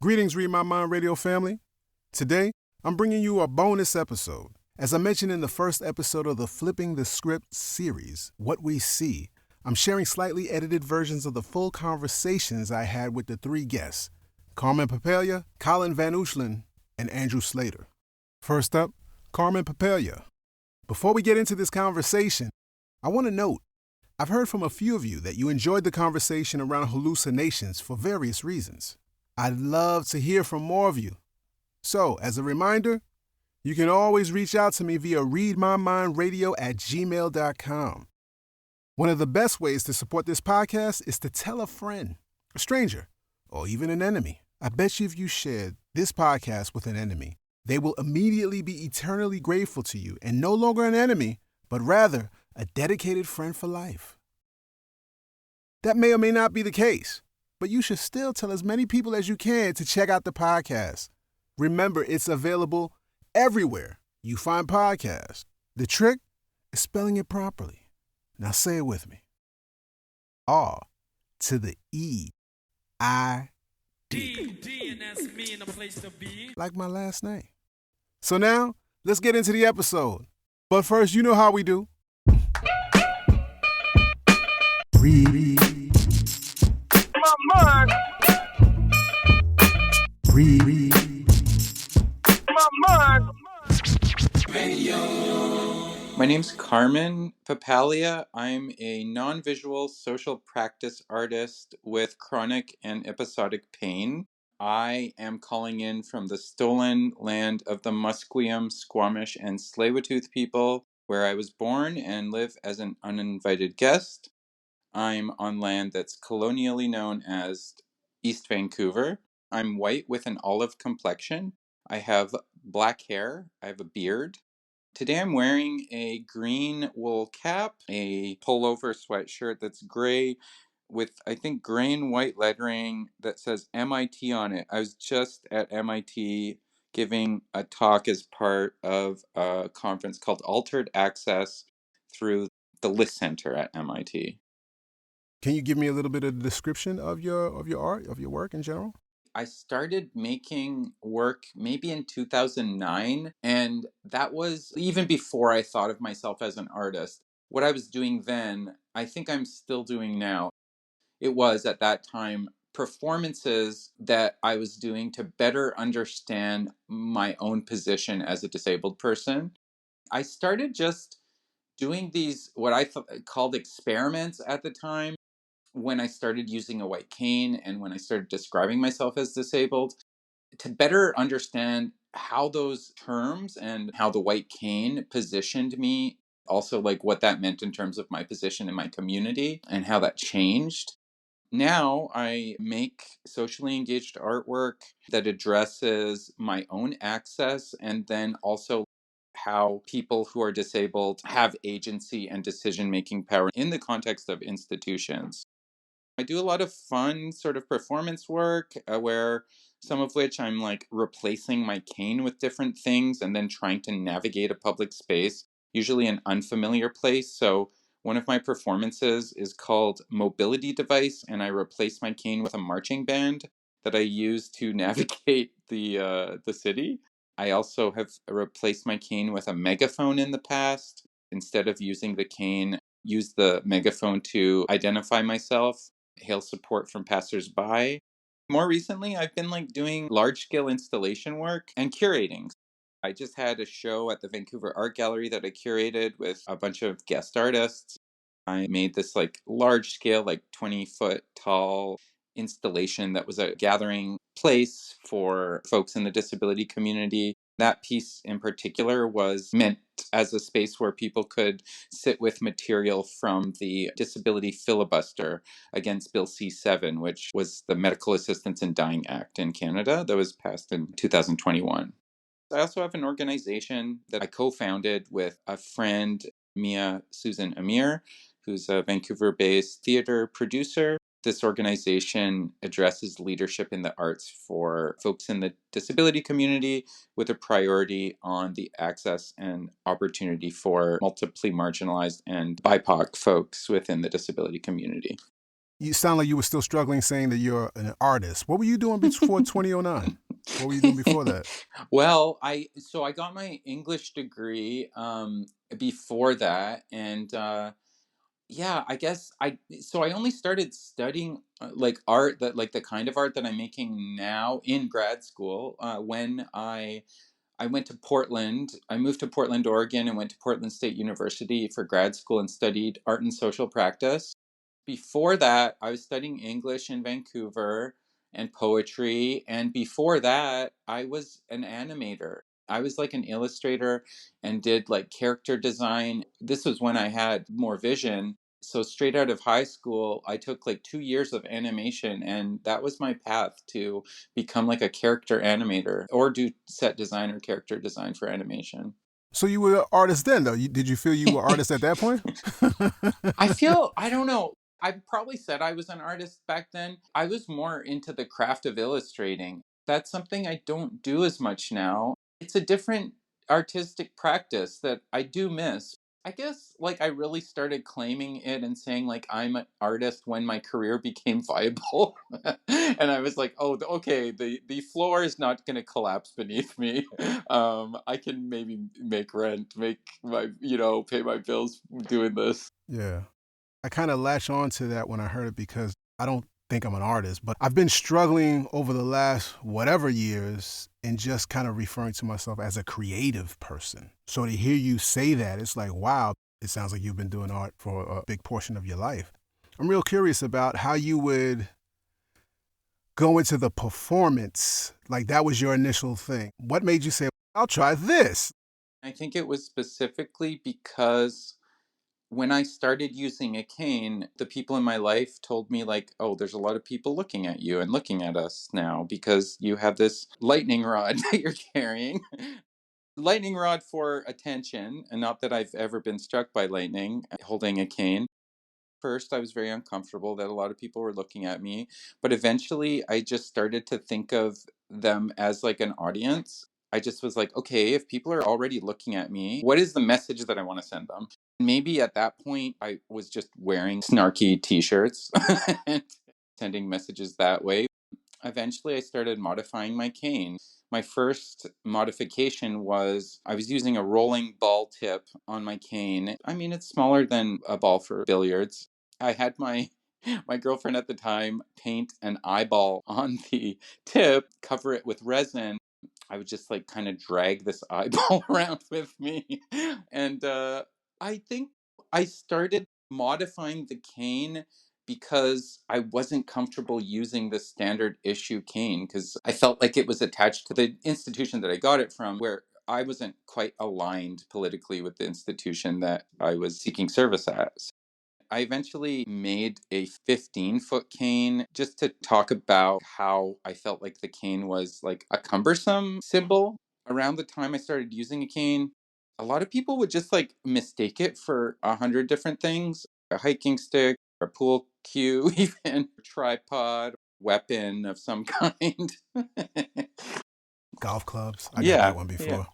Greetings, Read My Mind Radio family. Today, I'm bringing you a bonus episode. As I mentioned in the first episode of the Flipping the Script series, What We See, I'm sharing slightly edited versions of the full conversations I had with the three guests, Carmen Papalia, Colin Van Ooshlin, and Andrew Slater. First up, Carmen Papalia. Before we get into this conversation, I want to note, I've heard from a few of you that you enjoyed the conversation around hallucinations for various reasons. I'd love to hear from more of you. So, as a reminder, you can always reach out to me via readmymindradio@gmail.com. One of the best ways to support this podcast is to tell a friend, a stranger, or even an enemy. I bet you if you shared this podcast with an enemy, they will immediately be eternally grateful to you and no longer an enemy, but rather a dedicated friend for life. That may or may not be the case, but you should still tell as many people as you can to check out the podcast. Remember, it's available everywhere you find podcasts. The trick is spelling it properly. Now say it with me. R to the E, I, D. And that's me in the place to be. Like my last name. So now, let's get into the episode. But first, you know how we do. Read My mind. Read My mind. My name's Carmen Papalia. I'm a non-visual social practice artist with chronic and episodic pain. I am calling in from the stolen land of the Musqueam, Squamish, and Tsleil-Waututh people, where I was born and live as an uninvited guest. I'm on land that's colonially known as East Vancouver. I'm white with an olive complexion. I have black hair. I have a beard. Today I'm wearing a green wool cap, a pullover sweatshirt that's gray with, I think, gray and white lettering that says MIT on it. I was just at MIT giving a talk as part of a conference called Altered Access through the List Center at MIT. Can you give me a little bit of the description of your art, of your work in general? I started making work maybe in 2009, and that was even before I thought of myself as an artist. What I was doing then, I think I'm still doing now. It was at that time performances that I was doing to better understand my own position as a disabled person. I started just doing these, what I called experiments at the time, when I started using a white cane and when I started describing myself as disabled, to better understand how those terms and how the white cane positioned me, also like what that meant in terms of my position in my community and how that changed. Now I make socially engaged artwork that addresses my own access and then also how people who are disabled have agency and decision-making power in the context of institutions. I do a lot of fun sort of performance work where some of which I'm like replacing my cane with different things and then trying to navigate a public space, usually an unfamiliar place. So one of my performances is called Mobility Device, and I replace my cane with a marching band that I use to navigate the city. I also have replaced my cane with a megaphone in the past. Instead of using the cane, use the megaphone to identify myself, hail support from passersby. More recently, I've been like doing large scale installation work and curating. I just had a show at the Vancouver Art Gallery that I curated with a bunch of guest artists. I made this like large scale, like 20-foot tall installation that was a gathering place for folks in the disability community. That piece in particular was meant as a space where people could sit with material from the disability filibuster against Bill C-7, which was the Medical Assistance in Dying Act in Canada that was passed in 2021. I also have an organization that I co-founded with a friend, Mia Susan Amir, who's a Vancouver-based theater producer. This organization addresses leadership in the arts for folks in the disability community with a priority on the access and opportunity for multiply marginalized and BIPOC folks within the disability community. You sound like you were still struggling saying that you're an artist. What were you doing before 2009? What were you doing before that? Well, I got my English degree before that, and yeah, I guess I only started studying like art, that like the kind of art that I'm making now in grad school when I went to Portland. I moved to Portland, Oregon, and went to Portland State University for grad school and studied art and social practice. Before that, I was studying English in Vancouver and poetry. And before that, I was an animator. I was like an illustrator and did like character design. This was when I had more vision. So, straight out of high school, I took like 2 years of animation, and that was my path to become like a character animator or do set design or character design for animation. So you were an artist then, though. Did you feel you were an artist at that point? I don't know. I probably said I was an artist back then. I was more into the craft of illustrating. That's something I don't do as much now. It's a different artistic practice that I do miss. I guess like I really started claiming it and saying like I'm an artist when my career became viable. And I was like, "Oh, okay, the floor is not going to collapse beneath me. I can maybe make rent, make my, pay my bills doing this." Yeah. I kind of latched on to that when I heard it because I don't think I'm an artist, but I've been struggling over the last whatever years in just kind of referring to myself as a creative person. So to hear you say that, it's like, wow, it sounds like you've been doing art for a big portion of your life. I'm real curious about how you would go into the performance. Like that was your initial thing. What made you say, I'll try this? I think it was specifically because when I started using a cane, the people in my life told me, like, oh, there's a lot of people looking at you and looking at us now because you have this lightning rod that you're carrying. Lightning rod for attention, and not that I've ever been struck by lightning holding a cane. First, I was very uncomfortable that a lot of people were looking at me, but eventually I just started to think of them as like an audience. I just was like, okay, if people are already looking at me, what is the message that I want to send them? Maybe at that point, I was just wearing snarky t shirts and sending messages that way. Eventually, I started modifying my cane. My first modification was I was using a rolling ball tip on my cane. I mean, it's smaller than a ball for billiards. I had my girlfriend at the time paint an eyeball on the tip, cover it with resin. I would just like kind of drag this eyeball around with me. And I think I started modifying the cane because I wasn't comfortable using the standard issue cane because I felt like it was attached to the institution that I got it from, where I wasn't quite aligned politically with the institution that I was seeking service at. I eventually made a 15-foot cane just to talk about how I felt like the cane was like a cumbersome symbol. Around the time I started using a cane, a lot of people would just like mistake it for 100 different things: a hiking stick, a pool cue, even a tripod, weapon of some kind. Golf clubs. I got that Yeah, one yeah. before.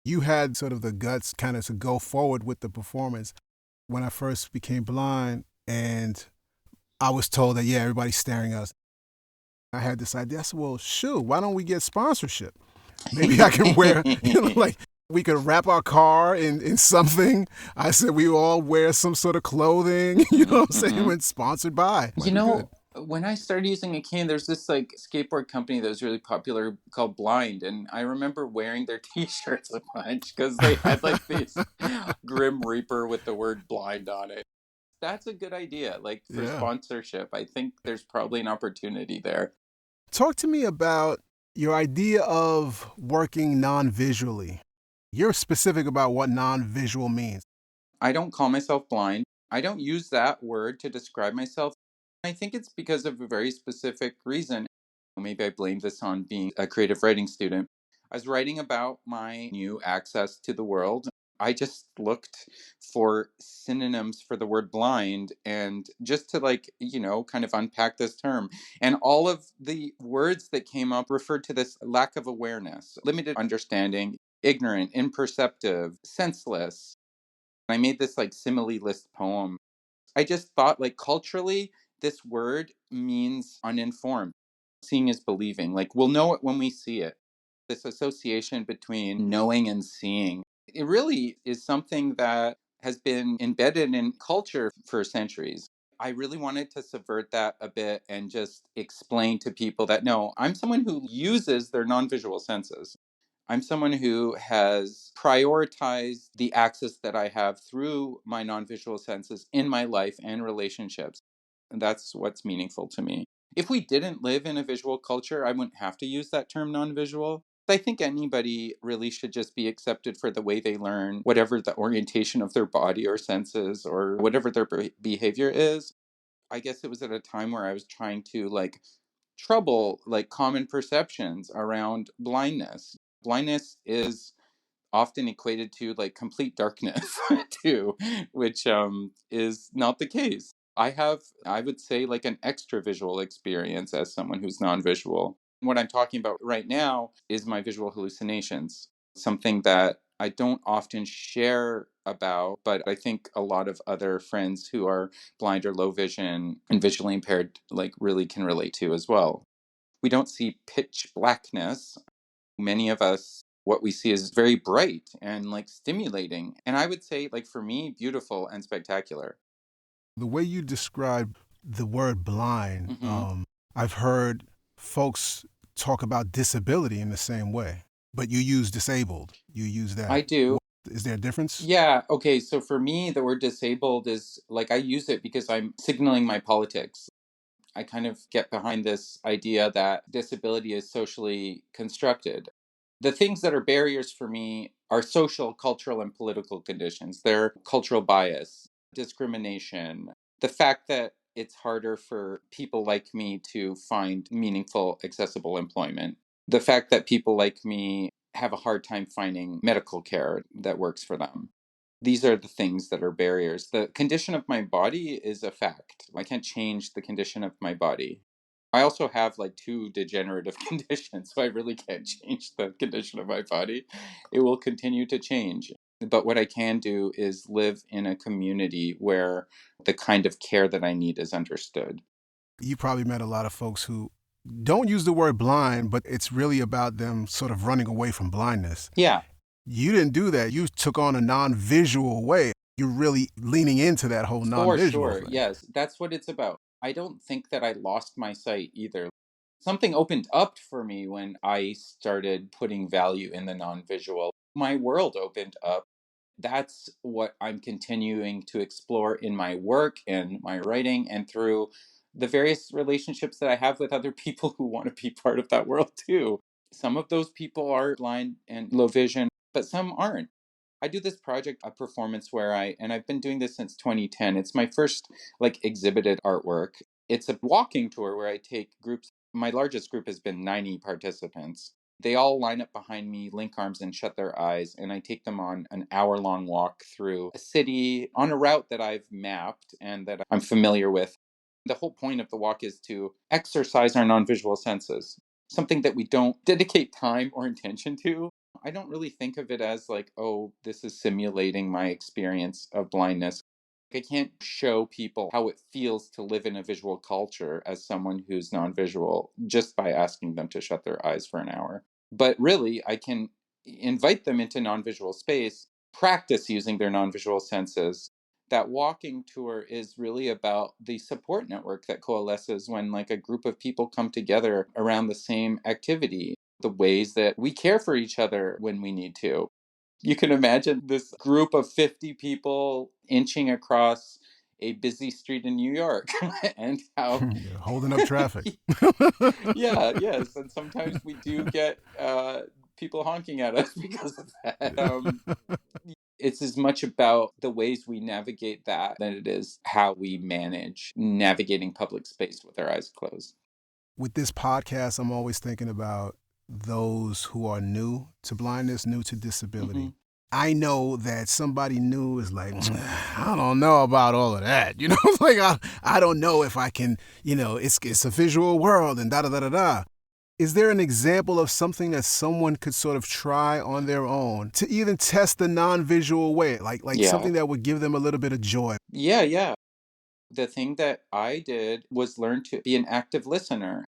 You had sort of the guts kind of to go forward with the performance. When I first became blind and I was told that, yeah, everybody's staring at us, I had this idea. I said, well, shoot, why don't we get sponsorship? Maybe I can wear, like we could wrap our car in something. I said we all wear some sort of clothing, you know what I'm saying, Mhm. when sponsored by. You Might be good. know, when I started using a cane, there's this like skateboard company that was really popular called Blind, and I remember wearing their T-shirts a bunch because they had like these Grim Reaper with the word blind on it. That's a good idea. Like for Yeah. sponsorship, I think there's probably an opportunity there. Talk to me about your idea of working non-visually. You're specific about what non-visual means. I don't call myself blind. I don't use that word to describe myself. I think it's because of a very specific reason. Maybe I blame this on being a creative writing student. I was writing about my new access to the world. I just looked for synonyms for the word blind and just to like, kind of unpack this term. And all of the words that came up referred to this lack of awareness, limited understanding, ignorant, imperceptive, senseless. I made this like simile list poem. I just thought like culturally, This word means uninformed. Seeing is believing. Like, we'll know it when we see it. This association between knowing and seeing, it really is something that has been embedded in culture for centuries. I really wanted to subvert that a bit and just explain to people that no, I'm someone who uses their non-visual senses. I'm someone who has prioritized the access that I have through my non-visual senses in my life and relationships. And that's what's meaningful to me. If we didn't live in a visual culture, I wouldn't have to use that term non-visual. I think anybody really should just be accepted for the way they learn, whatever the orientation of their body or senses or whatever their behavior is. I guess it was at a time where I was trying to trouble common perceptions around blindness. Blindness is often equated to complete darkness too, which is not the case. I have, I would say, an extra visual experience as someone who's non-visual. What I'm talking about right now is my visual hallucinations, something that I don't often share about, but I think a lot of other friends who are blind or low vision and visually impaired really can relate to as well. We don't see pitch blackness. Many of us, what we see is very bright and stimulating. And I would say, for me, beautiful and spectacular. The way you describe the word blind, Hmm. I've heard folks talk about disability in the same way, but you use disabled. You use I that. do. Is there a difference? Yeah. Okay. So for me, the word disabled is I use it because I'm signaling my politics. I kind of get behind this idea that disability is socially constructed. The things that are barriers for me are social, cultural, and political conditions. They're cultural bias, discrimination, the fact that it's harder for people like me to find meaningful, accessible employment, the fact that people like me have a hard time finding medical care that works for them. These are the things that are barriers. The condition of my body is a fact. I can't change the condition of my body. I also have two degenerative conditions, so I really can't change the condition of my body. It will continue to change. But what I can do is live in a community where the kind of care that I need is understood. You probably met a lot of folks who don't use the word blind, but it's really about them sort of running away from blindness. Yeah, You didn't do that. You took on a non-visual way. You're really leaning into that whole for non-visual sure. thing. Yes, that's what it's about. I don't think that I lost my sight either. Something opened up for me when I started putting value in the non visual. My world opened up. That's what I'm continuing to explore in my work and my writing and through the various relationships that I have with other people who want to be part of that world too. Some of those people are blind and low vision, but some aren't. I do this project, a performance where and I've been doing this since 2010. It's my first exhibited artwork. It's a walking tour where I take groups. My largest group has been 90 participants. They all line up behind me, link arms, and shut their eyes. And I take them on an hour-long walk through a city on a route that I've mapped and that I'm familiar with. The whole point of the walk is to exercise our non-visual senses, something that we don't dedicate time or intention to. I don't really think of it as oh, this is simulating my experience of blindness. I can't show people how it feels to live in a visual culture as someone who's non-visual just by asking them to shut their eyes for an hour. But really, I can invite them into non-visual space, practice using their non-visual senses. That walking tour is really about the support network that coalesces when a group of people come together around the same activity, the ways that we care for each other when we need to. You can imagine this group of 50 people inching across a busy street in New York and how Yeah, holding up traffic. yeah, yes, and sometimes we do get people honking at us because of that. It's as much about the ways we navigate that than it is how we manage navigating public space with our eyes closed. With this podcast, I'm always thinking about those who are new to blindness, new to Hmm. disability. I know that somebody new is like, I don't know about all of that. It's like, I don't know if I can, it's a visual world and da da da da da. Is there an example of something that someone could sort of try on their own to even test the non-visual way, like Yeah. something that would give them a little bit of joy? Yeah, yeah. The thing that I did was learn to be an active listener.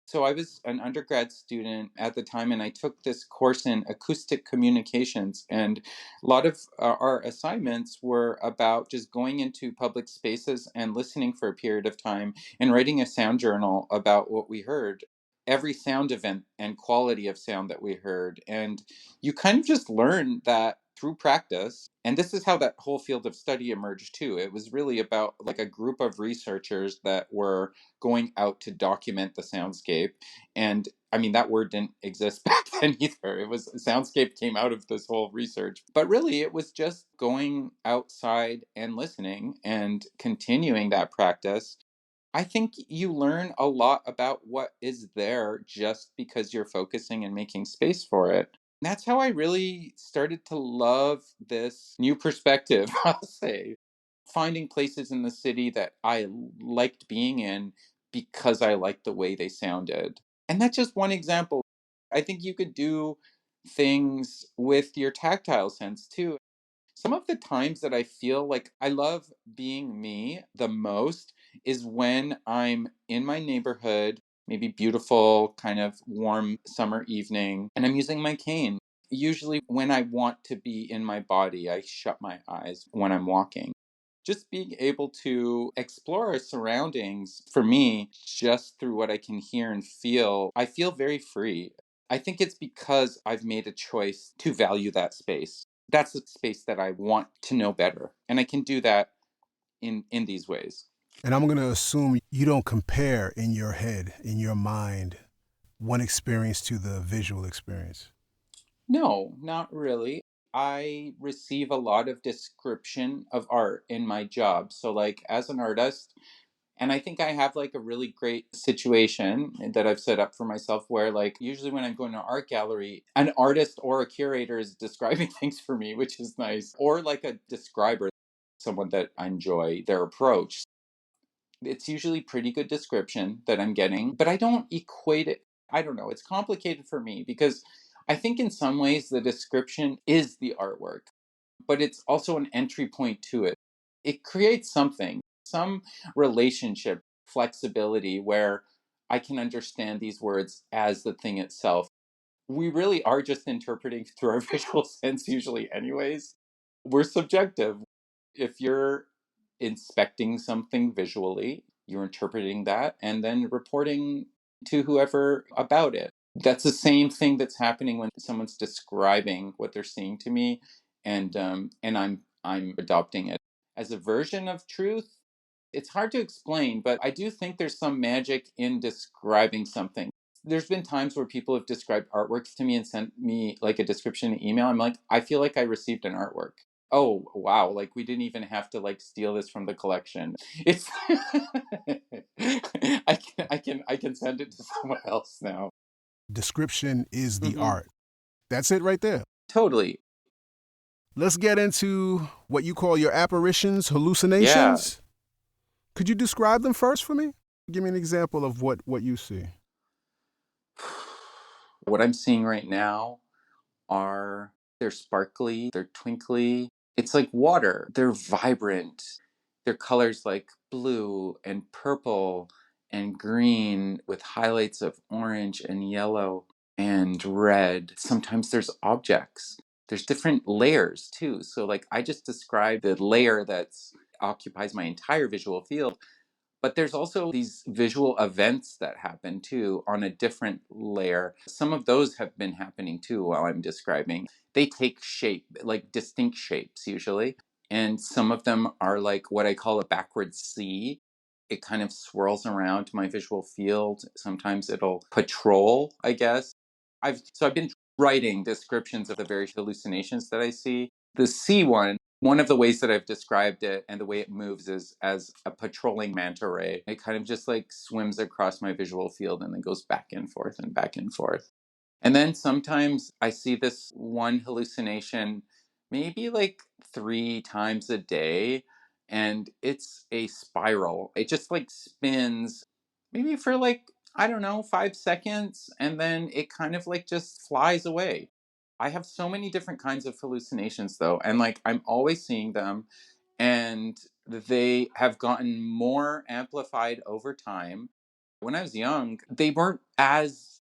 So I was an undergrad student at the time, and I took this course in acoustic communications. And a lot of our assignments were about just going into public spaces and listening for a period of time and writing a sound journal about what we heard, every sound event and quality of sound that we heard. And you kind of just learn that through practice. And this is how that whole field of study emerged too. It was really about like a group of researchers that were going out to document the soundscape. And I mean, that word didn't exist back then either. It was soundscape came out of this whole research. But really, it was just going outside and listening and continuing that practice. I think you learn a lot about what is there just because you're focusing and making space for it. That's how I really started to love this new perspective, I'll say. Finding places in the city that I liked being in because I liked the way they sounded. And that's just one example. I think you could do things with your tactile sense too. Some of the times that I feel like I love being me the most is when I'm in my neighborhood, maybe beautiful, kind of warm summer evening, and I'm using my cane. Usually, when I want to be in my body, I shut my eyes when I'm walking. Just being able to explore our surroundings for me, just through what I can hear and feel, I feel very free. I think it's because I've made a choice to value that space. That's the space that I want to know better. And I can do that in these ways. And I'm going to assume you don't compare in your head, in your mind, one experience to the visual experience. No, not really. I receive a lot of description of art in my job. So, like, as an artist, and I think I have like a really great situation that I've set up for myself where, like, usually when I'm going to an art gallery, an artist or a curator is describing things for me, which is nice. Or like a describer, someone that I enjoy their approach. It's usually pretty good description that I'm getting, but I don't equate it. I don't know. It's complicated for me because I think in some ways the description is the artwork, but it's also an entry point to it. It creates something, some relationship, flexibility where I can understand these words as the thing itself. We really are just interpreting through our visual sense, usually, anyways. We're subjective. If you're inspecting something visually, you're interpreting that and then reporting to whoever about it. That's the same thing that's happening when someone's describing what they're seeing to me, and I'm adopting it as a version of truth. It's hard to explain, but I do think there's some magic in describing something. There's been times where people have described artworks to me and sent me like a description in email. I'm like, I feel like I received an artwork. Oh wow, like we didn't even have to like steal this from the collection. It's I can send it to someone else now. Description is the Hmm. art. That's it right there. Totally. Let's get into what you call your apparitions, Yeah. hallucinations. Could you describe them first for me? Give me an example of what you see. What I'm seeing right now are they're sparkly, they're twinkly. It's like water. They're vibrant. They're colors like blue and purple and green with highlights of orange and yellow and red. Sometimes there's objects. There's different layers too. So like I just described the layer that's occupies my entire visual field, but there's also these visual events that happen too on a different layer. Some of those have been happening too while I'm describing. They take shape, like distinct shapes usually. And some of them are like what I call a backward C. It kind of swirls around my visual field. Sometimes it'll patrol, I guess. I've been writing descriptions of the various hallucinations that I see. The C one of the ways that I've described it and the way it moves is as a patrolling manta ray. It kind of just like swims across my visual field and then goes back and forth and back and forth. And then sometimes I see this one hallucination maybe like 3 times a day, and it's a spiral. It just like spins maybe for like, I don't know, 5 seconds, and then it kind of like just flies away. I have so many different kinds of hallucinations though, and like I'm always seeing them, and they have gotten more amplified over time. When I was young, they weren't as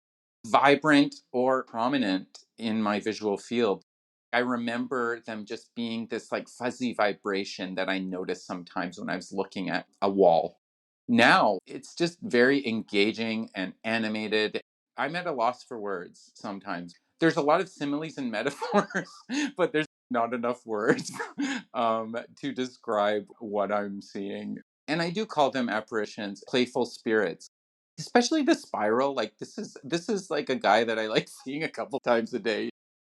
vibrant or prominent in my visual field. I remember them just being this like fuzzy vibration that I noticed sometimes when I was looking at a wall. Now it's just very engaging and animated. I'm at a loss for words sometimes. There's a lot of similes and metaphors, but there's not enough words to describe what I'm seeing. And I do call them apparitions, playful spirits. Especially the spiral, like this is like a guy that I like seeing a couple times a day.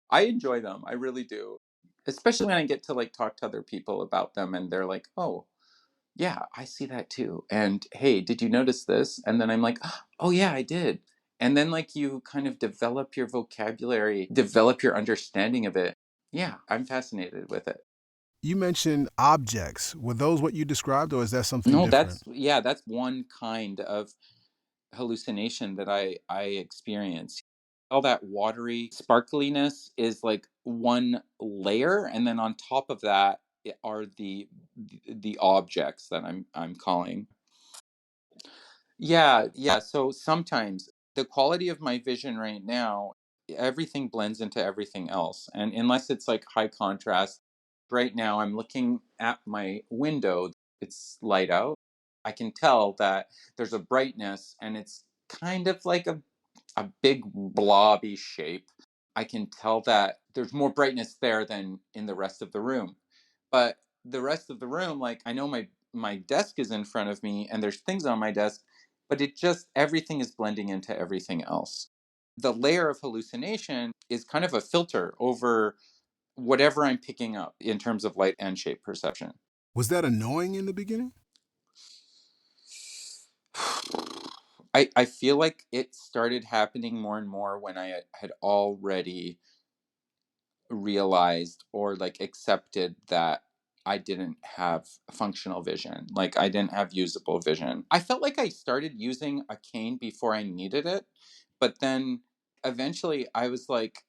I enjoy them, I really do. Especially when I get to like talk to other people about them and they're like, "Oh, yeah, I see that too." And hey, did you notice this? And then I'm like, "Oh yeah, I did." And then like you kind of develop your vocabulary, develop your understanding of it. Yeah, I'm fascinated with it. You mentioned objects. Were those what you described, or is that something No, different? that's one kind of hallucination that I experience. All that watery sparkliness is like one layer, and then on top of that are the objects that I'm calling. Yeah, yeah. So sometimes the quality of my vision right now, everything blends into everything else. And unless it's like high contrast, right now I'm looking at my window, it's light out. I can tell that there's a brightness and it's kind of like a big blobby shape. I can tell that there's more brightness there than in the rest of the room. But the rest of the room, like I know my desk is in front of me and there's things on my desk, but it just everything is blending into everything else. The layer of hallucination is kind of a filter over whatever I'm picking up in terms of light and shape perception. Was that annoying in the beginning? I feel like it started happening more and more when I had already realized or like accepted that I didn't have functional vision. Like I didn't have usable vision. I felt like I started using a cane before I needed it, but then eventually I was like,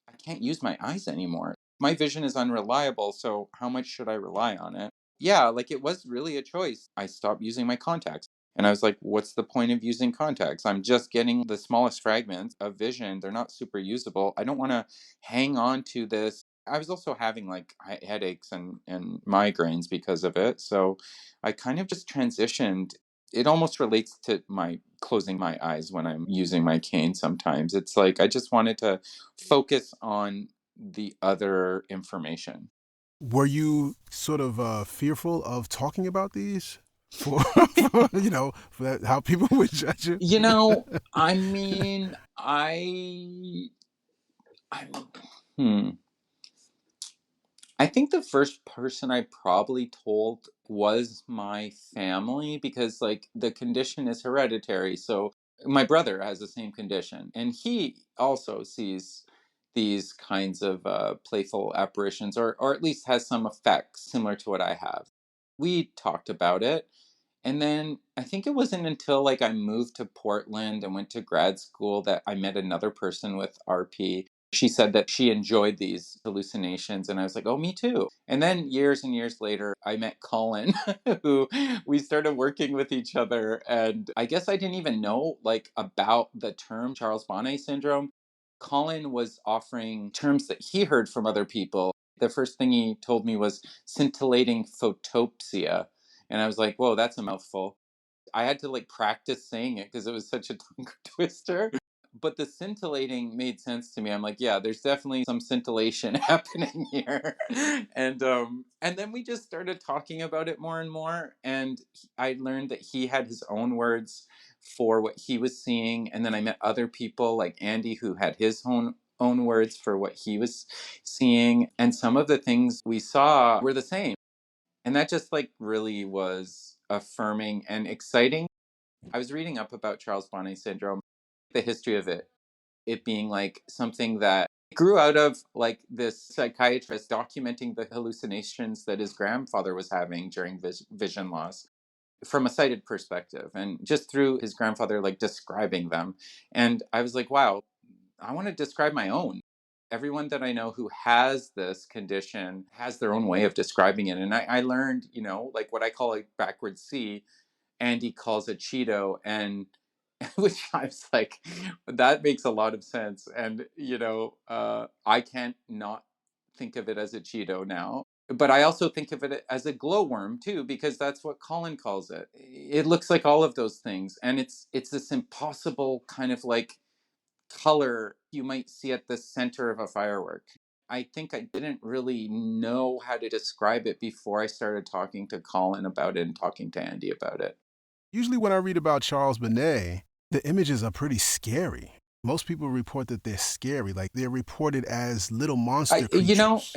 I can't use my eyes anymore. My vision is unreliable, so how much should I rely on it? Yeah, like it was really a choice. I stopped using my contacts. And I was like, what's the point of using contacts? I'm just getting the smallest fragments of vision. They're not super usable. I don't want to hang on to this. I was also having like headaches and migraines because of it. So I kind of just transitioned. It almost relates to my closing my eyes when I'm using my cane sometimes. It's like I just wanted to focus on the other information. Were you sort of fearful of talking about these for, for that, how people would judge you? You know, I mean, I, hmm. I think the first person I probably told was my family because, like, the condition is hereditary. So, my brother has the same condition, and he also sees these kinds of playful apparitions, or at least has some effects similar to what I have. We talked about it. And then I think it wasn't until like I moved to Portland and went to grad school that I met another person with RP. She said that she enjoyed these hallucinations and I was like, "Oh, me too." And then years and years later, I met Colin who we started working with each other and I guess I didn't even know like about the term Charles Bonnet syndrome. Colin was offering terms that he heard from other people. The first thing he told me was scintillating photopsia, and I was like, whoa, that's a mouthful. I had to like practice saying it because it was such a tongue twister. But the scintillating made sense to me. I'm like, yeah, there's definitely some scintillation happening here. And then we just started talking about it more and more. And I learned that he had his own words for what he was seeing. And then I met other people like Andy who had his own words for what he was seeing. And some of the things we saw were the same. And that just like really was affirming and exciting. I was reading up about Charles Bonnet syndrome, the history of it being like something that grew out of like this psychiatrist documenting the hallucinations that his grandfather was having during vision loss from a sighted perspective and just through his grandfather like describing them. And I was like, wow, I want to describe my own. everyone that I know who has this condition has their own way of describing it. And I learned, like what I call a backwards C, Andy calls it Cheeto. And which I was like, that makes a lot of sense. And, I can't not think of it as a Cheeto now. But I also think of it as a glowworm too, because that's what Colin calls it. It looks like all of those things. And it's this impossible kind of like color you might see at the center of a firework. I think I didn't really know how to describe it before I started talking to Colin about it and talking to Andy about it. Usually when I read about Charles Bonnet, the images are pretty scary. Most people report that they're scary, like they're reported as little monster creatures.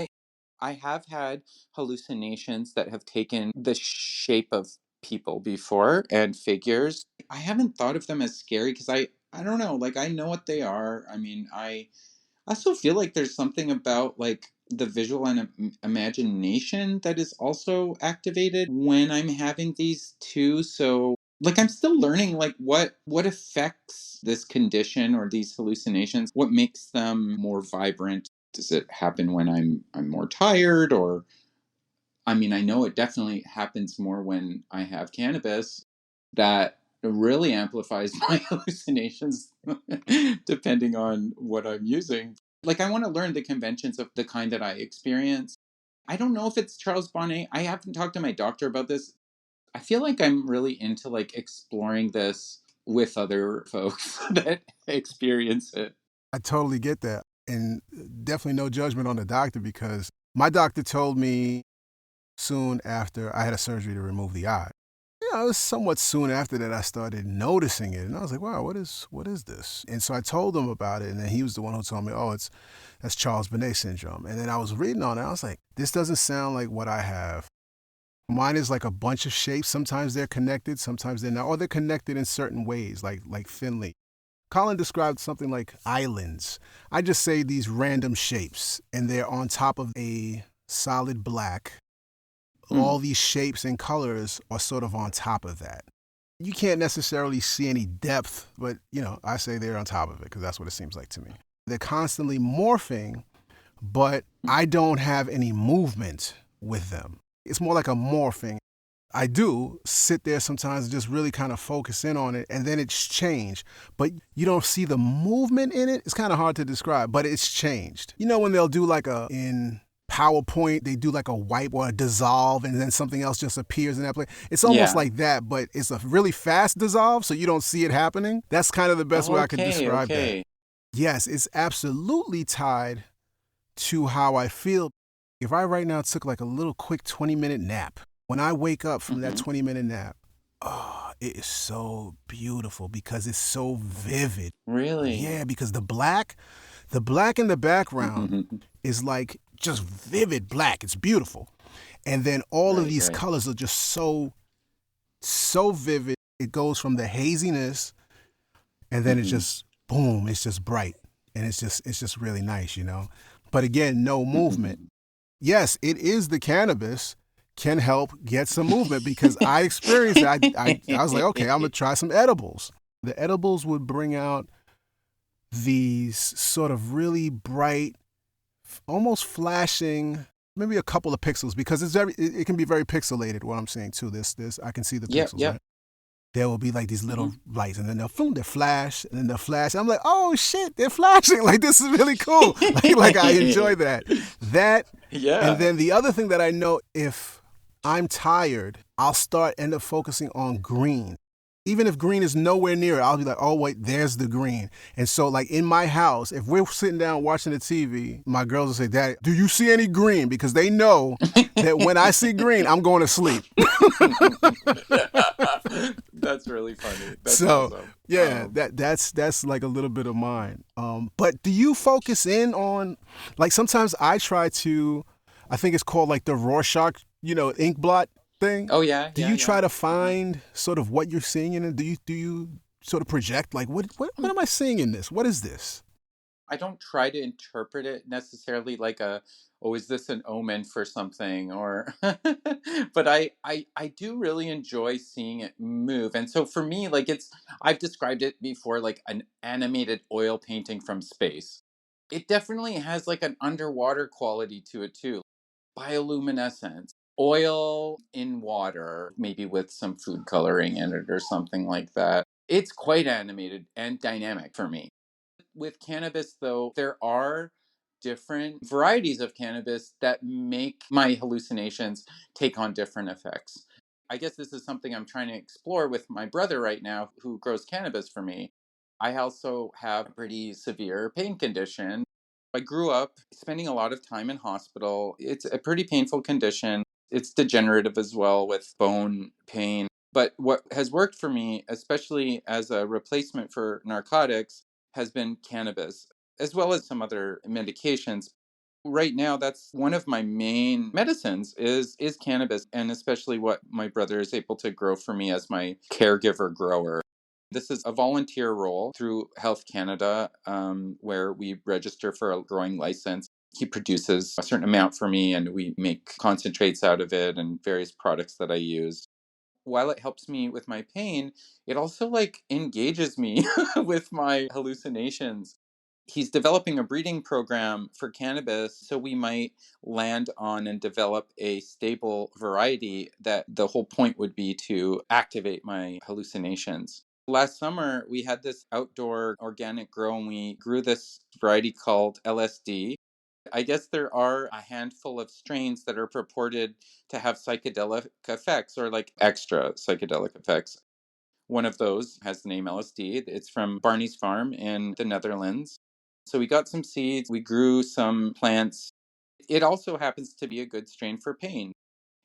I have had hallucinations that have taken the shape of people before and figures. I haven't thought of them as scary because I don't know, like I know what they are. I mean, I also feel like there's something about like the visual and imagination that is also activated when I'm having these too. So like I'm still learning like what affects this condition or these hallucinations, what makes them more vibrant. Does it happen when I'm more tired, or I mean, I know it definitely happens more when I have cannabis. That really amplifies my hallucinations depending on what I'm using. Like, I want to learn the conventions of the kind that I experience. I don't know if it's Charles Bonnet. I haven't talked to my doctor about this. I feel like I'm really into like exploring this with other folks that experience it. I totally get that. And definitely no judgment on the doctor because my doctor told me soon after I had a surgery to remove the eye. It was somewhat soon after that I started noticing it, and I was like, "Wow, what is this?" And so I told him about it, and then he was the one who told me, "Oh, that's Charles Bonnet syndrome." And then I was reading on it, I was like, "This doesn't sound like what I have." Mine is like a bunch of shapes. Sometimes they're connected, sometimes they're not, or they're connected in certain ways, like thinly. Colin described something like islands. I just say these random shapes, and they're on top of a solid black. All these shapes and colors are sort of on top of that. You can't necessarily see any depth, but I say they're on top of it because that's what it seems like to me. They're constantly morphing, but I don't have any movement with them. It's more like a morphing. I do sit there sometimes and just really kind of focus in on it, and then it's changed. But you don't see the movement in it. It's kind of hard to describe, but it's changed. When they'll do like in PowerPoint, they do like a wipe or a dissolve, and then something else just appears in that place. It's almost like that, but it's a really fast dissolve, so you don't see it happening. That's kind of the best way I can describe that. Yes, it's absolutely tied to how I feel. If I right now took like a little quick 20-minute nap, when I wake up from that 20-minute nap, it is so beautiful because it's so vivid. Really? Yeah, because the black in the background is like just vivid black. It's beautiful. And then all of these colors are just so vivid. It goes from the haziness and then it's just boom, it's just bright. And it's just really nice, But again, no movement. Yes, it is the cannabis can help get some movement because I experienced it. I was like, okay, I'm going to try some edibles. The edibles would bring out these sort of really bright, almost flashing, maybe a couple of pixels because it can be very pixelated. What I'm saying too, this I can see the pixels. Right? There will be like these little lights, and then they'll flash, and then they'll flash. I'm like, oh shit, they're flashing! Like this is really cool. like I enjoy that. And then the other thing that I know, if I'm tired, I'll end up focusing on green. Even if green is nowhere near it, I'll be like, oh, wait, there's the green. And so, like, in my house, if we're sitting down watching the TV, my girls will say, Daddy, do you see any green? Because they know that when I see green, I'm going to sleep. That's really funny. That's awesome. Yeah, that's like a little bit of mine. But do you focus in on, like, sometimes I try to, I think it's called, like, the Rorschach, ink blot thing. Oh yeah. Do you try to find sort of what you're seeing in it? Do you sort of project like what am I seeing in this? What is this? I don't try to interpret it necessarily like is this an omen for something or but I do really enjoy seeing it move. And so for me, like I've described it before like an animated oil painting from space. It definitely has like an underwater quality to it too. Bioluminescence, oil in water, maybe with some food coloring in it or something like that. It's quite animated and dynamic for me. With cannabis, though, there are different varieties of cannabis that make my hallucinations take on different effects. I guess this is something I'm trying to explore with my brother right now, who grows cannabis for me. I also have a pretty severe pain condition. I grew up spending a lot of time in hospital. It's a pretty painful condition. It's degenerative as well with bone pain. But what has worked for me, especially as a replacement for narcotics, has been cannabis, as well as some other medications. Right now, that's one of my main medicines is cannabis, and especially what my brother is able to grow for me as my caregiver grower. This is a volunteer role through Health Canada, where we register for a growing license. He produces a certain amount for me, and we make concentrates out of it and various products that I use. While it helps me with my pain, it also like engages me with my hallucinations. He's developing a breeding program for cannabis, so we might land on and develop a stable variety that the whole point would be to activate my hallucinations. Last summer, we had this outdoor organic grow and we grew this variety called LSD. I guess there are a handful of strains that are purported to have psychedelic effects or like extra psychedelic effects. One of those has the name LSD. It's from Barney's Farm in the Netherlands. So we got some seeds, we grew some plants. It also happens to be a good strain for pain.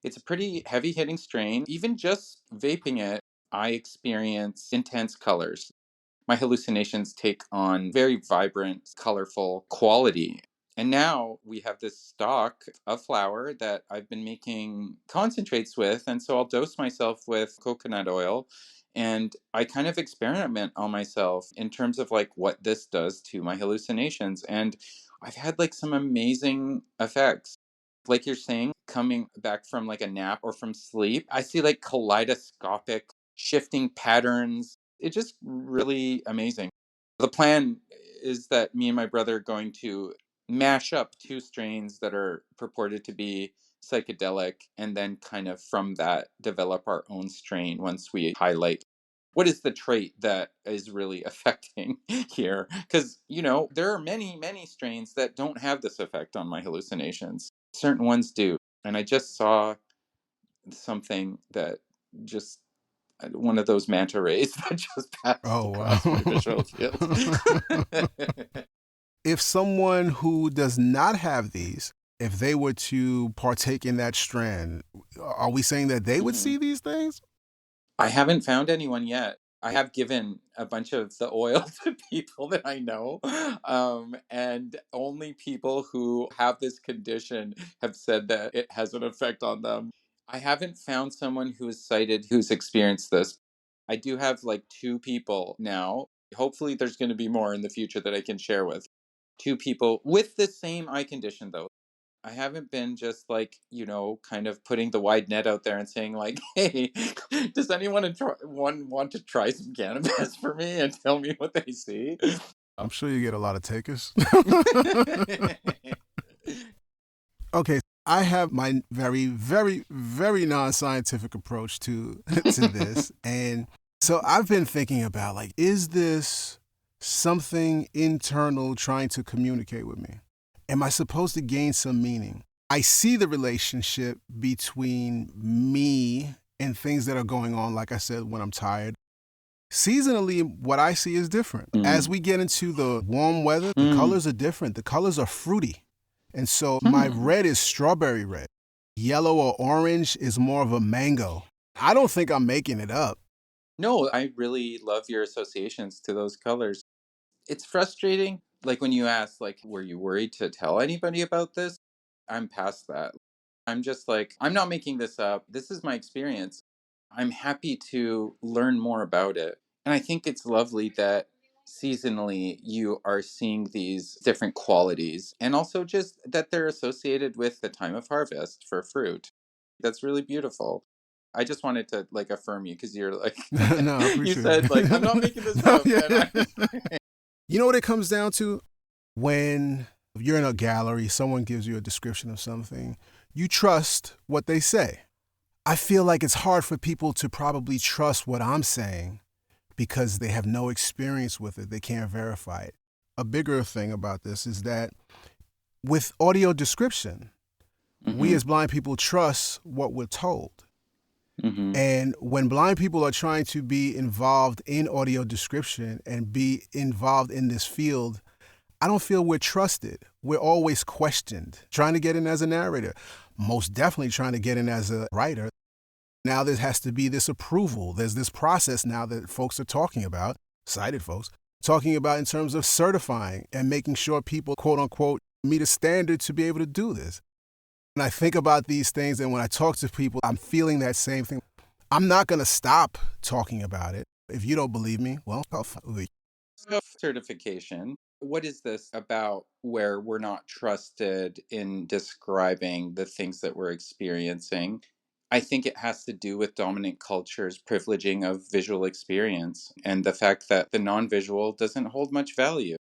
It's a pretty heavy hitting strain. Even just vaping it, I experience intense colors. My hallucinations take on very vibrant, colorful quality. And now we have this stock of flour that I've been making concentrates with. And so I'll dose myself with coconut oil. And I kind of experiment on myself in terms of like what this does to my hallucinations. And I've had like some amazing effects. Like you're saying, coming back from like a nap or from sleep, I see like kaleidoscopic shifting patterns. It's just really amazing. The plan is that me and my brother are going to mash up two strains that are purported to be psychedelic and then kind of from that develop our own strain once we highlight what is the trait that is really affecting here, because there are many strains that don't have this effect on my hallucinations. Certain ones do, and I just saw something that just one of those manta rays that just passed Oh, across my visual field. wow. If someone who does not have these, if they were to partake in that strand, are we saying that they would Mhm. see these things? I haven't found anyone yet. I have given a bunch of the oil to people that I know, and only people who have this condition have said that it has an effect on them. I haven't found someone who is cited who's experienced this. I do have like two people now. Hopefully, there's going to be more in the future that I can share with. Two people with the same eye condition, though. I haven't been just like, kind of putting the wide net out there and saying like, "Hey, does anyone want to try some cannabis for me and tell me what they see?" I'm sure you get a lot of takers. Okay, I have my very, very, very non-scientific approach to to this, and so I've been thinking about like, is this something internal trying to communicate with me? Am I supposed to gain some meaning? I see the relationship between me and things that are going on, like I said, when I'm tired. Seasonally, what I see is different. As Mm. we get into the warm weather, the Mm. colors are different. The colors are fruity. And so my Hmm. red is strawberry red. Yellow or orange is more of a mango. I don't think I'm making it up. No, I really love your associations to those colors. It's frustrating. Like when you ask, like, were you worried to tell anybody about this? I'm past that. I'm just like, I'm not making this up. This is my experience. I'm happy to learn more about it. And I think it's lovely that seasonally you are seeing these different qualities and also just that they're associated with the time of harvest for fruit. That's really beautiful. I just wanted to like affirm you because you're like, No, I you appreciate said, like, I'm not it. making this No, up. And yeah. I, You know what it comes down to? When you're in a gallery, someone gives you a description of something, you trust what they say. I feel like it's hard for people to probably trust what I'm saying because they have no experience with it. They can't verify it. A bigger thing about this is that with audio description, we as blind people trust what we're told. And when blind people are trying to be involved in audio description and be involved in this field, I don't feel we're trusted. We're always questioned, trying to get in as a narrator, most definitely trying to get in as a writer. Now there has to be this approval. There's this process now that folks are talking about, sighted folks, talking about in terms of certifying and making sure people, quote unquote, meet a standard to be able to do this. And I think about these things, and when I talk to people, I'm feeling that same thing. I'm not going to stop talking about it. If you don't believe me, well, Certification. What is this about where we're not trusted in describing the things that we're experiencing? I think it has to do with dominant culture's privileging of visual experience and the fact that the non visual doesn't hold much value.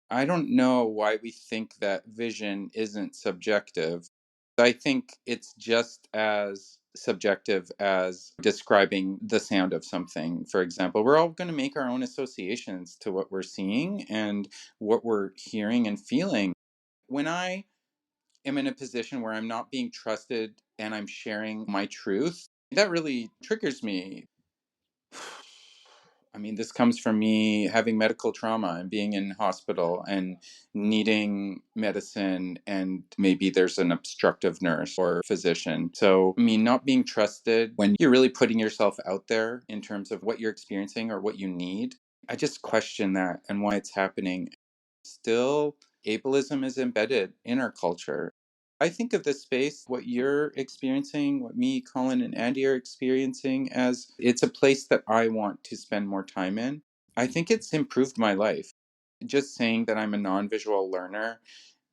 I don't know why we think that vision isn't subjective. I think it's just as subjective as describing the sound of something. For example, we're all going to make our own associations to what we're seeing and what we're hearing and feeling. When I am in a position where I'm not being trusted and I'm sharing my truth, that really triggers me. I mean, this comes from me having medical trauma and being in hospital and needing medicine, and maybe there's an obstructive nurse or physician. So, I mean, not being trusted when you're really putting yourself out there in terms of what you're experiencing or what you need. I just question that and why it's happening. Still, ableism is embedded in our culture. I think of this space, what you're experiencing, what me, Colin, and Andy are experiencing, as it's a place that I want to spend more time in. I think it's improved my life. Just saying that I'm a non-visual learner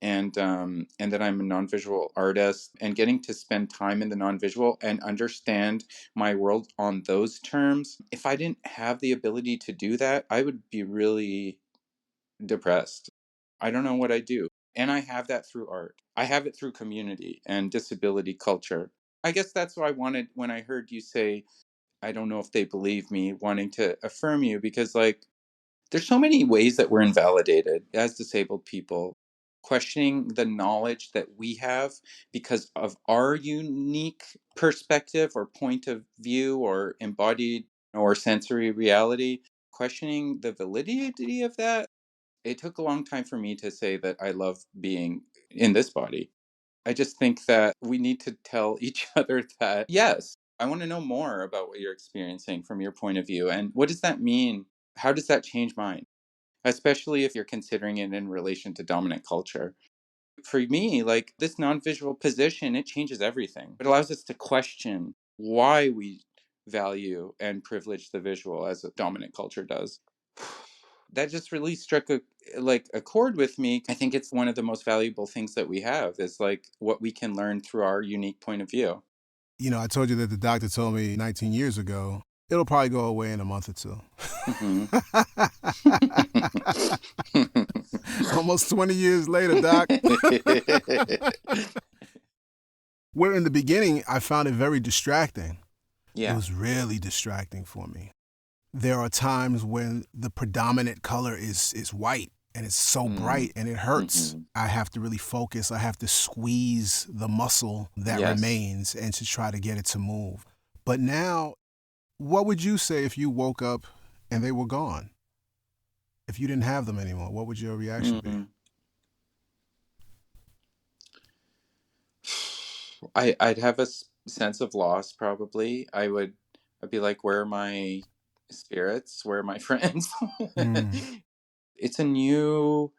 and that I'm a non-visual artist and getting to spend time in the non-visual and understand my world on those terms. If I didn't have the ability to do that, I would be really depressed. I don't know what I do. And I have that through art. I have it through community and disability culture. I guess that's what I wanted when I heard you say, I don't know if they believe me, wanting to affirm you, because like there's so many ways that we're invalidated as disabled people, questioning the knowledge that we have because of our unique perspective or point of view or embodied or sensory reality, questioning the validity of that. It took a long time for me to say that I love being in this body. I just think that we need to tell each other that, yes, I want to know more about what you're experiencing from your point of view. And what does that mean? How does that change mine? Especially if you're considering it in relation to dominant culture. For me, like this non visual position, it changes everything. It allows us to question why we value and privilege the visual as a dominant culture does. That just really struck a chord with me. I think it's one of the most valuable things that we have is like what we can learn through our unique point of view. You know, I told you that the doctor told me 19 years ago, it'll probably go away in a month or two. Mhm. Almost 20 years later, Doc. Where in the beginning, I found it very distracting. It Yeah. was really distracting for me. There are times when the predominant color is white and it's so bright and it hurts. Mhm. I have to really focus. I have to squeeze the muscle that Yes. remains and to try to get it to move. But now, what would you say if you woke up and they were gone? If you didn't have them anymore, what would your reaction be? Mhm. I'd have a sense of loss probably. I'd be like, where are my spirits? Where are my friends? Mm. It's a new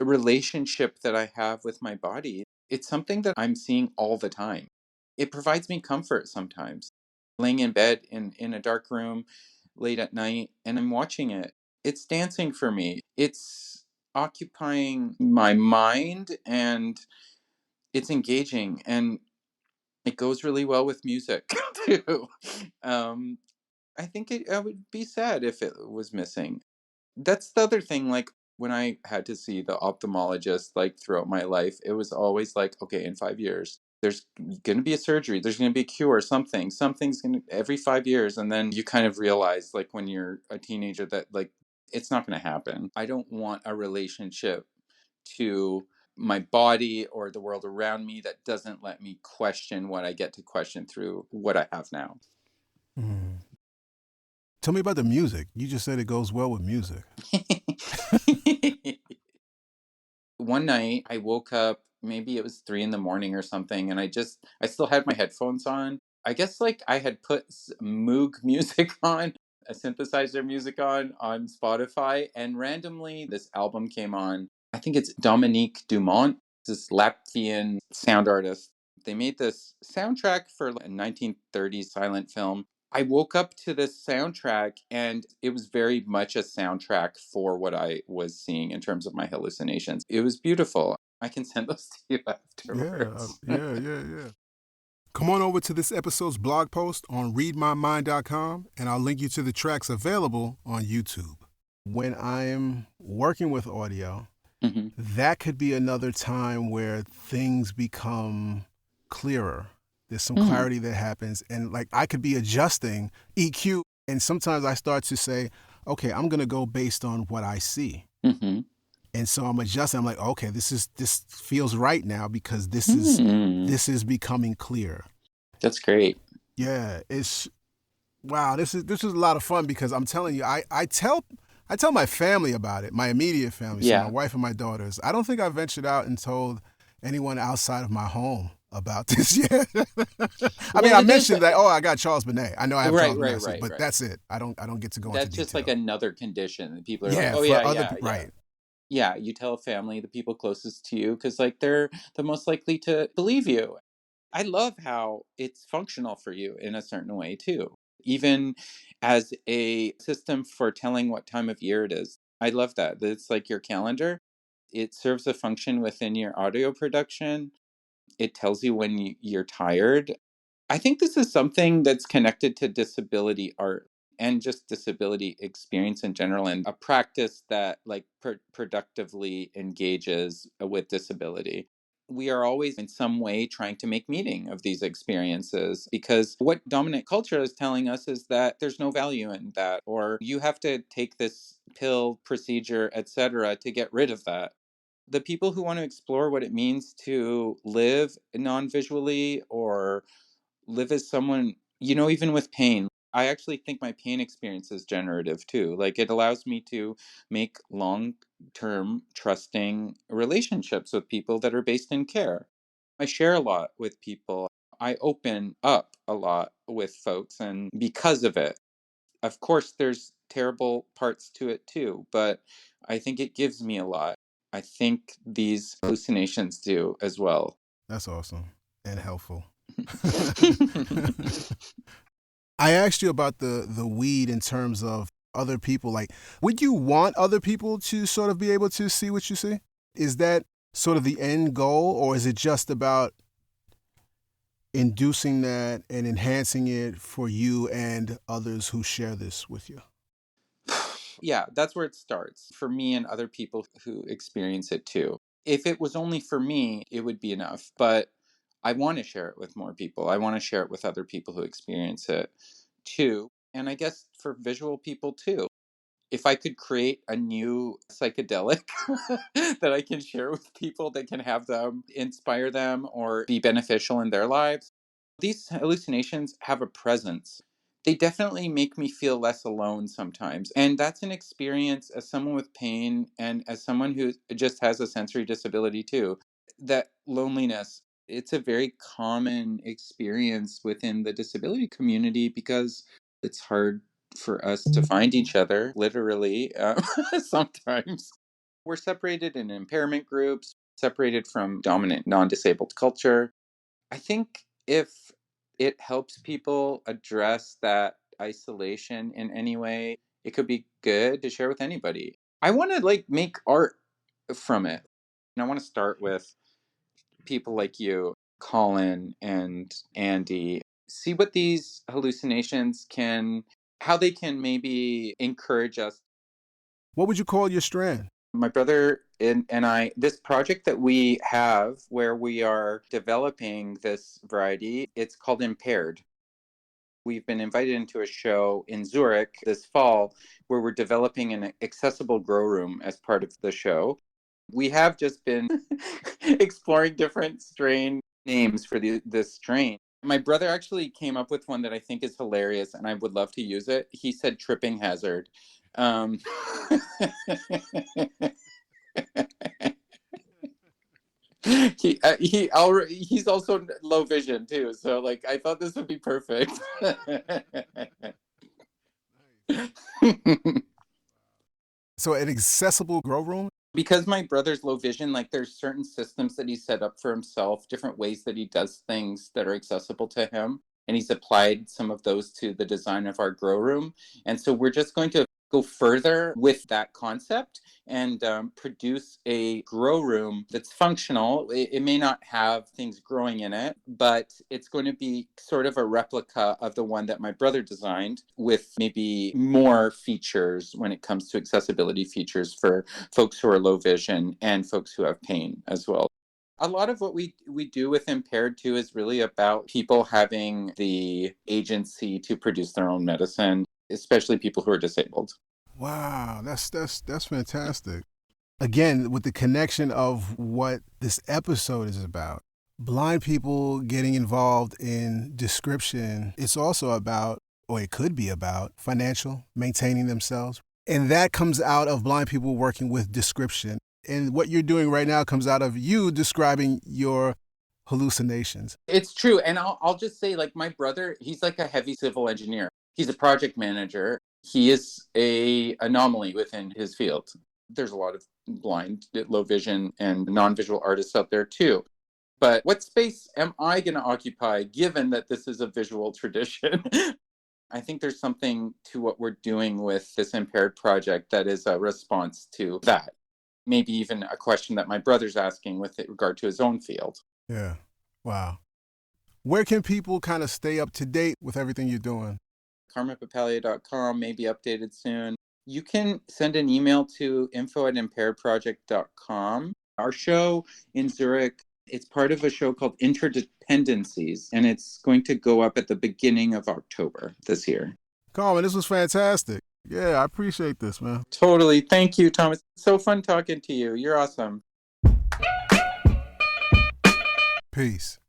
relationship that I have with my body. It's something that I'm seeing all the time. It provides me comfort sometimes. Laying in bed in a dark room late at night and I'm watching it. It's dancing for me. It's occupying my mind and it's engaging and it goes really well with music too. Um, I think I would be sad if it was missing. That's the other thing. Like When I had to see the ophthalmologist like throughout my life, it was always like, okay, in 5 years, there's going to be a surgery, there's going to be a cure, something's going to every 5 years. And then you kind of realize, like, when you're a teenager, that like it's not going to happen. I don't want a relationship to my body or the world around me that doesn't let me question what I get to question through what I have now. Mm. Tell me about the music. You just said it goes well with music. One night I woke up, maybe it was 3 in the morning or something, and I still had my headphones on. I guess like I had put Moog music on, a synthesizer music on Spotify, and randomly this album came on. I think it's Dominique Dumont, this Latvian sound artist. They made this soundtrack for a 1930s silent film. I woke up to this soundtrack and it was very much a soundtrack for what I was seeing in terms of my hallucinations. It was beautiful. I can send those to you afterwards. Yeah. Come on over to this episode's blog post on readmymind.com and I'll link you to the tracks available on YouTube. When I'm working with audio, Mm-hmm. that could be another time where things become clearer. There's some clarity that happens, and like I could be adjusting EQ, and sometimes I start to say, okay, I'm gonna go based on what I see. Mm-hmm. And so I'm adjusting. I'm like, okay, this feels right now because this is becoming clear. That's great. Yeah, wow. This is a lot of fun because I'm telling you, I tell my family about it, my immediate family, so my wife and my daughters. I don't think I ventured out and told anyone outside of my home about this yet. I mean, I mentioned that. Oh, I got Charles Bonnet. I know I have Charles Bonnet, but that's it. I don't get to go into detail. That's just like another condition that people are yeah, like, oh yeah, right. Yeah, you tell a family, the people closest to you, because like they're the most likely to believe you. I love how it's functional for you in a certain way too, even as a system for telling what time of year it is. I love that. It's like your calendar. It serves a function within your audio production. It tells you when you're tired. I think this is something that's connected to disability art and just disability experience in general, and a practice that like productively engages with disability. We are always in some way trying to make meaning of these experiences, because what dominant culture is telling us is that there's no value in that, or you have to take this pill, procedure, etc., to get rid of that. The people who want to explore what it means to live non-visually or live as someone, even with pain. I actually think my pain experience is generative too. Like, it allows me to make long term, trusting relationships with people that are based in care. I share a lot with people. I open up a lot with folks, and because of it, of course, there's terrible parts to it too, but I think it gives me a lot. I think these hallucinations do as well. That's awesome and helpful. I asked you about the weed in terms of other people. Like, would you want other people to sort of be able to see what you see? Is that sort of the end goal, or is it just about inducing that and enhancing it for you and others who share this with you? Yeah, that's where it starts for me and other people who experience it too. If it was only for me, it would be enough, but I want to share it with more people. I want to share it with other people who experience it too. And I guess for visual people too. If I could create a new psychedelic that I can share with people that can have them inspire them or be beneficial in their lives, these hallucinations have a presence. They definitely make me feel less alone sometimes. And that's an experience as someone with pain and as someone who just has a sensory disability too. That loneliness, it's a very common experience within the disability community because it's hard for us to find each other, literally, sometimes. We're separated in impairment groups, separated from dominant non disabled culture. I think if it helps people address that isolation in any way, it could be good to share with anybody. I want to like make art from it. And I want to start with people like you, Colin and Andy, see what these hallucinations how they can maybe encourage us. What would you call your strand? My brother and I, this project that we have where we are developing this variety, it's called Impaired. We've been invited into a show in Zurich this fall where we're developing an accessible grow room as part of the show. We have just been exploring different strain names for this strain. My brother actually came up with one that I think is hilarious, and I would love to use it. He said tripping hazard. Um, he's also low vision too, so like I thought this would be perfect. So an accessible grow room? Because my brother's low vision, like there's certain systems that he set up for himself, different ways that he does things that are accessible to him. And he's applied some of those to the design of our grow room. And so we're just going to go further with that concept and produce a grow room that's functional. It may not have things growing in it, but it's going to be sort of a replica of the one that my brother designed with maybe more features when it comes to accessibility features for folks who are low vision and folks who have pain as well. A lot of what we do with Impaired too is really about people having the agency to produce their own medicine, especially people who are disabled. Wow, that's fantastic. Again, with the connection of what this episode is about, blind people getting involved in description, it's also about, or it could be about, financial, maintaining themselves. And that comes out of blind people working with description. And what you're doing right now comes out of you describing your hallucinations. It's true. And I'll just say, like, my brother, he's like a heavy civil engineer. He's a project manager. He is a anomaly within his field. There's a lot of blind, low vision, and non-visual artists out there too. But what space am I going to occupy given that this is a visual tradition? I think there's something to what we're doing with this Impaired project that is a response to that. Maybe even a question that my brother's asking with regard to his own field. Yeah. Wow. Where can people kind of stay up to date with everything you're doing? CarmenPapalia.com may be updated soon. You can send an email to info@impairedproject.com. Our show in Zurich, it's part of a show called Interdependencies, and it's going to go up at the beginning of October this year. Carmen, this was fantastic. Yeah, I appreciate this, man. Totally. Thank you, Thomas. It's so fun talking to you. You're awesome. Peace.